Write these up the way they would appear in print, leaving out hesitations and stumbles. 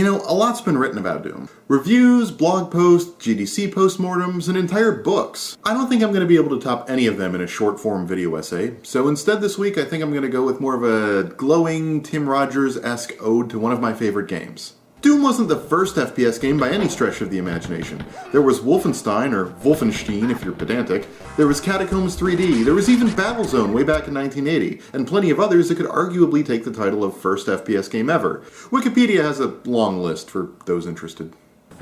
You know, a lot's been written about Doom. Reviews, blog posts, GDC postmortems, and entire books. I don't think I'm going to be able to top any of them in a short-form video essay, so instead this week I think I'm going to go with more of a glowing, Tim Rogers-esque ode to one of my favorite games. Doom wasn't the first FPS game by any stretch of the imagination. There was Wolfenstein, or Wolfenstein if you're pedantic, there was Catacombs 3D, there was even Battlezone way back in 1980, and plenty of others that could arguably take the title of first FPS game ever. Wikipedia has a long list for those interested.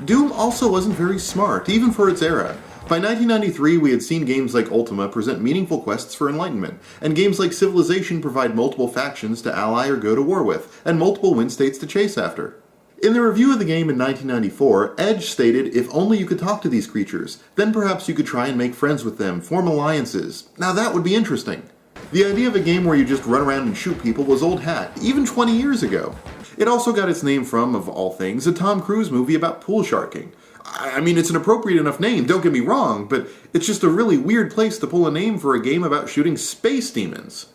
Doom also wasn't very smart, even for its era. By 1993, we had seen games like Ultima present meaningful quests for enlightenment, and games like Civilization provide multiple factions to ally or go to war with, and multiple win states to chase after. In the review of the game in 1994, Edge stated if only you could talk to these creatures, then perhaps you could try and make friends with them, form alliances. Now that would be interesting. The idea of a game where you just run around and shoot people was old hat, even 20 years ago. It also got its name from, of all things, a Tom Cruise movie about pool sharking. I mean, it's an appropriate enough name, don't get me wrong, but it's just a really weird place to pull a name for a game about shooting space demons.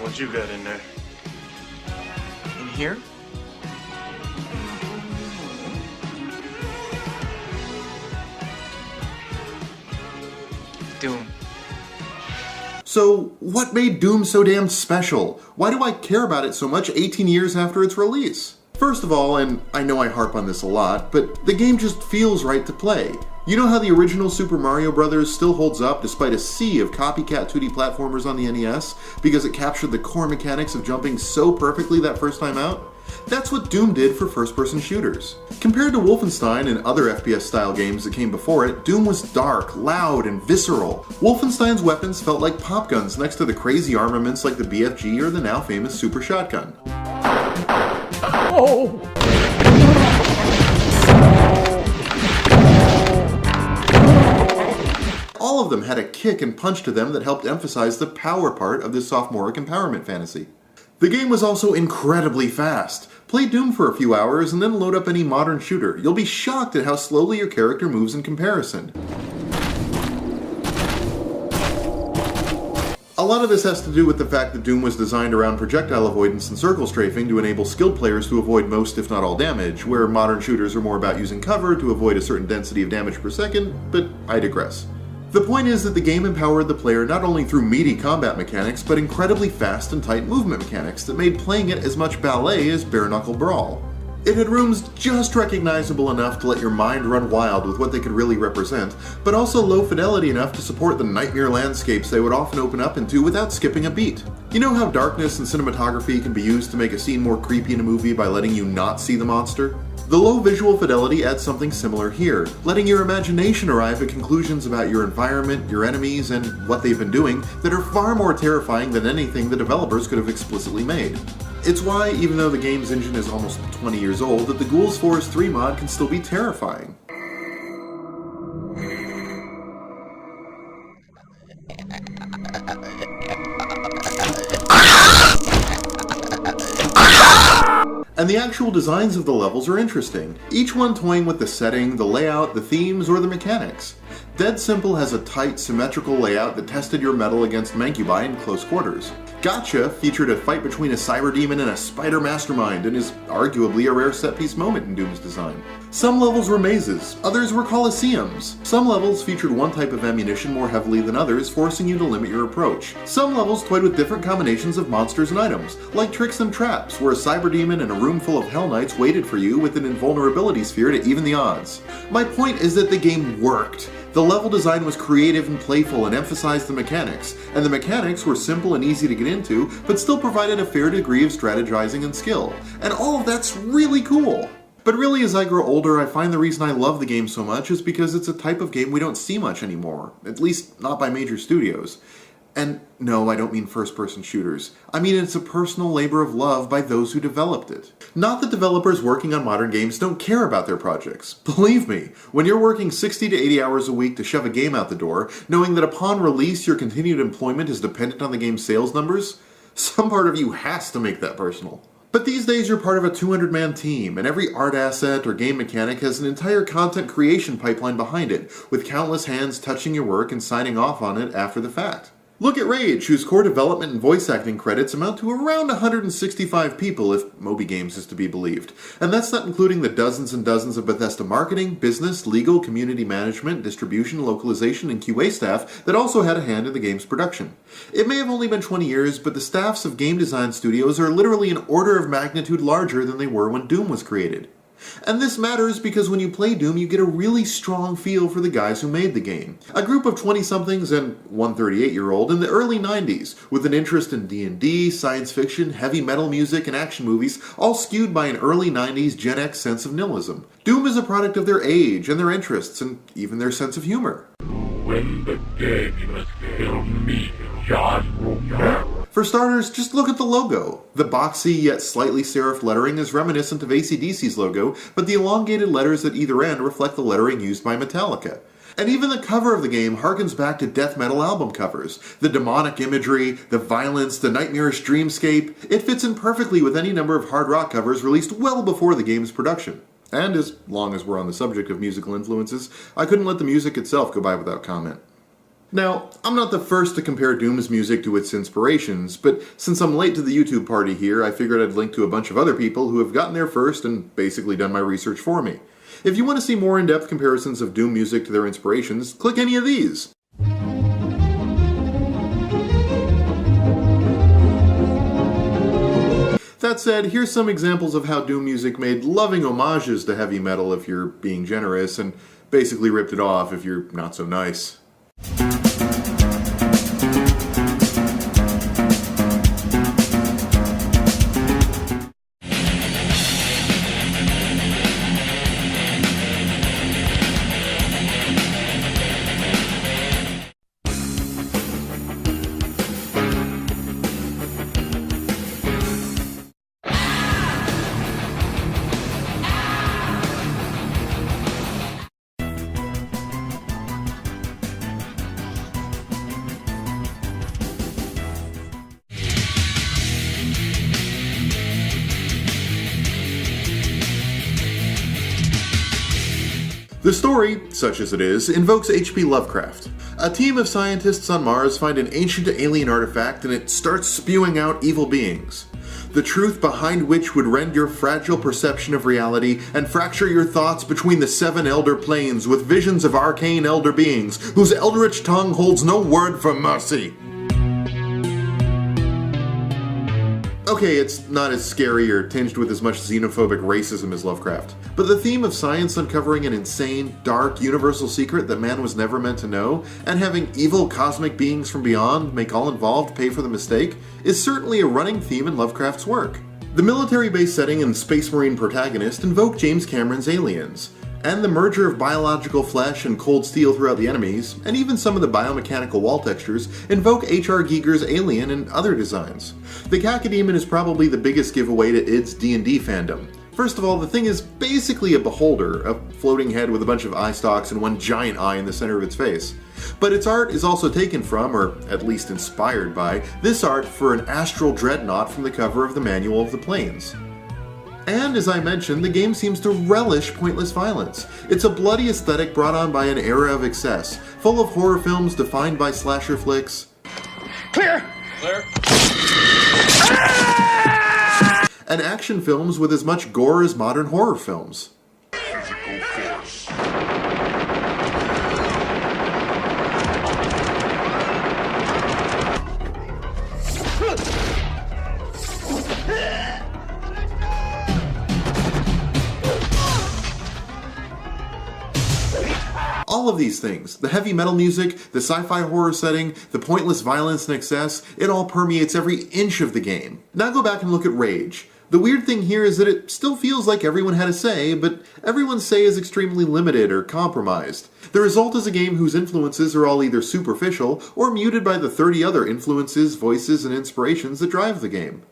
What you got in there? In here? Doom. So, what made Doom so damn special? Why do I care about it so much 18 years after its release? First of all, and I know I harp on this a lot, but the game just feels right to play. You know how the original Super Mario Bros. Still holds up despite a sea of copycat 2D platformers on the NES because it captured the core mechanics of jumping so perfectly that first time out? That's what Doom did for first-person shooters. Compared to Wolfenstein and other FPS-style games that came before it, Doom was dark, loud, and visceral. Wolfenstein's weapons felt like pop guns next to the crazy armaments like the BFG or the now famous Super Shotgun. Oh! All of them had a kick and punch to them that helped emphasize the power part of this sophomoric empowerment fantasy. The game was also incredibly fast. Play Doom for a few hours and then load up any modern shooter. You'll be shocked at how slowly your character moves in comparison. A lot of this has to do with the fact that Doom was designed around projectile avoidance and circle strafing to enable skilled players to avoid most if not all damage, where modern shooters are more about using cover to avoid a certain density of damage per second, but I digress. The point is that the game empowered the player not only through meaty combat mechanics, but incredibly fast and tight movement mechanics that made playing it as much ballet as bare-knuckle brawl. It had rooms just recognizable enough to let your mind run wild with what they could really represent, but also low fidelity enough to support the nightmare landscapes they would often open up into without skipping a beat. You know how darkness and cinematography can be used to make a scene more creepy in a movie by letting you not see the monster? The low visual fidelity adds something similar here, letting your imagination arrive at conclusions about your environment, your enemies, and what they've been doing that are far more terrifying than anything the developers could have explicitly made. It's why, even though the game's engine is almost 20 years old, that the Ghouls Forest 3 mod can still be terrifying. And the actual designs of the levels are interesting, each one toying with the setting, the layout, the themes, or the mechanics. Dead Simple has a tight, symmetrical layout that tested your mettle against Mancubi in close quarters. Gotcha featured a fight between a cyber demon and a spider mastermind and is arguably a rare set-piece moment in Doom's design. Some levels were mazes, others were coliseums. Some levels featured one type of ammunition more heavily than others, forcing you to limit your approach. Some levels toyed with different combinations of monsters and items, like tricks and traps, where a cyber demon and a room full of Hell Knights waited for you with an invulnerability sphere to even the odds. My point is that the game worked. The level design was creative and playful and emphasized the mechanics, and the mechanics were simple and easy to get into, but still provided a fair degree of strategizing and skill. And all of that's really cool! But really, as I grow older, I find the reason I love the game so much is because it's a type of game we don't see much anymore, at least not by major studios. And no, I don't mean first-person shooters. I mean it's a personal labor of love by those who developed it. Not that developers working on modern games don't care about their projects. Believe me, when you're working 60 to 80 hours a week to shove a game out the door, knowing that upon release your continued employment is dependent on the game's sales numbers, some part of you has to make that personal. But these days you're part of a 200-man team, and every art asset or game mechanic has an entire content creation pipeline behind it, with countless hands touching your work and signing off on it after the fact. Look at Rage, whose core development and voice acting credits amount to around 165 people if Moby Games is to be believed. And that's not including the dozens and dozens of Bethesda marketing, business, legal, community management, distribution, localization, and QA staff that also had a hand in the game's production. It may have only been 20 years, but the staffs of game design studios are literally an order of magnitude larger than they were when Doom was created. And this matters because when you play Doom, you get a really strong feel for the guys who made the game. A group of 20-somethings and one 38-year-old in the early 90s, with an interest in D&D, science fiction, heavy metal music, and action movies, all skewed by an early 90s Gen X sense of nihilism. Doom is a product of their age and their interests, and even their sense of humor. When the dead must kill me, John Romero. For starters, just look at the logo. The boxy yet slightly serifed lettering is reminiscent of AC/DC's logo, but the elongated letters at either end reflect the lettering used by Metallica. And even the cover of the game harkens back to death metal album covers. The demonic imagery, the violence, the nightmarish dreamscape, it fits in perfectly with any number of hard rock covers released well before the game's production. And as long as we're on the subject of musical influences, I couldn't let the music itself go by without comment. Now, I'm not the first to compare Doom's music to its inspirations, but since I'm late to the YouTube party here, I figured I'd link to a bunch of other people who have gotten there first and basically done my research for me. If you want to see more in-depth comparisons of Doom music to their inspirations, click any of these. That said, here's some examples of how Doom music made loving homages to heavy metal if you're being generous, and basically ripped it off if you're not so nice. The story, such as it is, invokes H.P. Lovecraft. A team of scientists on Mars find an ancient alien artifact and it starts spewing out evil beings. The truth behind which would rend your fragile perception of reality and fracture your thoughts between the 7 elder planes with visions of arcane elder beings whose eldritch tongue holds no word for mercy. Okay, it's not as scary or tinged with as much xenophobic racism as Lovecraft, but the theme of science uncovering an insane, dark, universal secret that man was never meant to know, and having evil cosmic beings from beyond make all involved pay for the mistake, is certainly a running theme in Lovecraft's work. The military-based setting and Space Marine protagonist invoke James Cameron's Aliens, and the merger of biological flesh and cold steel throughout the enemies, and even some of the biomechanical wall textures, invoke H.R. Giger's Alien and other designs. The Cacodemon is probably the biggest giveaway to id's D&D fandom. First of all, the thing is basically a beholder, a floating head with a bunch of eye stalks and one giant eye in the center of its face. But its art is also taken from, or at least inspired by, this art for an astral dreadnought from the cover of the Manual of the Planes. And, as I mentioned, the game seems to relish pointless violence. It's a bloody aesthetic brought on by an era of excess, full of horror films defined by slasher flicks. Clear! Clear. And action films with as much gore as modern horror films. Physical force. All of these things, the heavy metal music, the sci-fi horror setting, the pointless violence and excess, it all permeates every inch of the game. Now go back and look at Rage. The weird thing here is that it still feels like everyone had a say, but everyone's say is extremely limited or compromised. The result is a game whose influences are all either superficial or muted by the 30 other influences, voices, and inspirations that drive the game.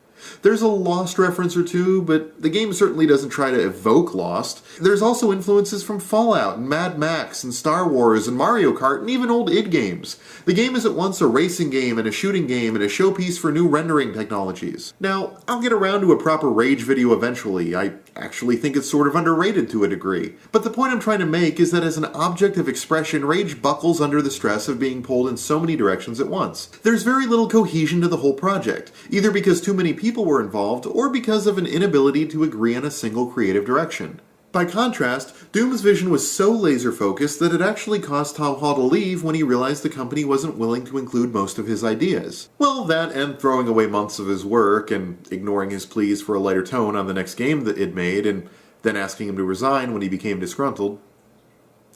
There's a Lost reference or two, but the game certainly doesn't try to evoke Lost. There's also influences from Fallout and Mad Max and Star Wars and Mario Kart and even old id games. The game is at once a racing game and a shooting game and a showpiece for new rendering technologies. Now, I'll get around to a proper Rage video eventually. I actually think it's sort of underrated to a degree. But the point I'm trying to make is that as an object of expression, Rage buckles under the stress of being pulled in so many directions at once. There's very little cohesion to the whole project, either because too many people were involved, or because of an inability to agree on a single creative direction. By contrast, Doom's vision was so laser-focused that it actually caused Tom Hall to leave when he realized the company wasn't willing to include most of his ideas. Well, that and throwing away months of his work and ignoring his pleas for a lighter tone on the next game that it made, and then asking him to resign when he became disgruntled.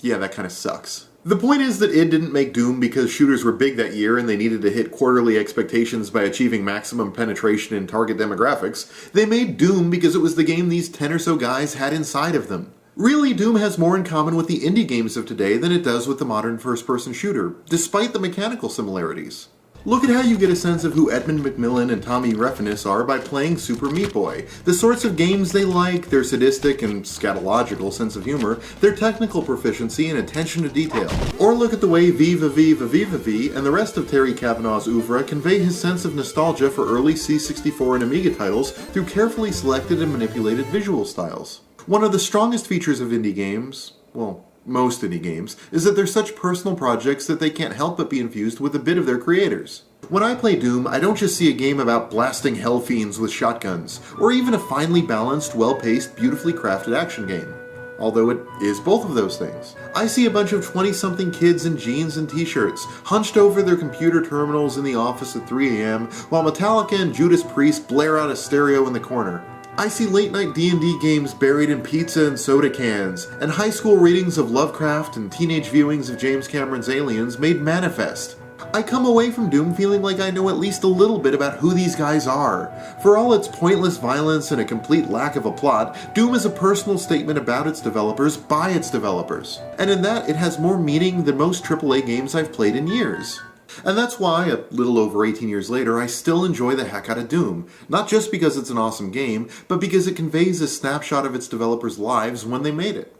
Yeah, that kind of sucks. The point is that id didn't make Doom because shooters were big that year and they needed to hit quarterly expectations by achieving maximum penetration in target demographics. They made Doom because it was the game these 10 or so guys had inside of them. Really, Doom has more in common with the indie games of today than it does with the modern first-person shooter, despite the mechanical similarities. Look at how you get a sense of who Edmund McMillen and Tommy Refenes are by playing Super Meat Boy, the sorts of games they like, their sadistic and scatological sense of humor, their technical proficiency and attention to detail. Or look at the way Viva Viva Viva V and the rest of Terry Kavanaugh's oeuvre convey his sense of nostalgia for early C64 and Amiga titles through carefully selected and manipulated visual styles. One of the strongest features of indie games, well, most indie games, is that they're such personal projects that they can't help but be infused with a bit of their creators. When I play Doom, I don't just see a game about blasting hell fiends with shotguns, or even a finely balanced, well-paced, beautifully crafted action game. Although it is both of those things. I see a bunch of 20-something kids in jeans and t-shirts, hunched over their computer terminals in the office at 3 a.m., while Metallica and Judas Priest blare out a stereo in the corner. I see late-night D&D games buried in pizza and soda cans, and high school readings of Lovecraft and teenage viewings of James Cameron's Aliens made manifest. I come away from Doom feeling like I know at least a little bit about who these guys are. For all its pointless violence and a complete lack of a plot, Doom is a personal statement about its developers by its developers. And in that, it has more meaning than most AAA games I've played in years. And that's why, a little over 18 years later, I still enjoy the heck out of Doom. Not just because it's an awesome game, but because it conveys a snapshot of its developers' lives when they made it.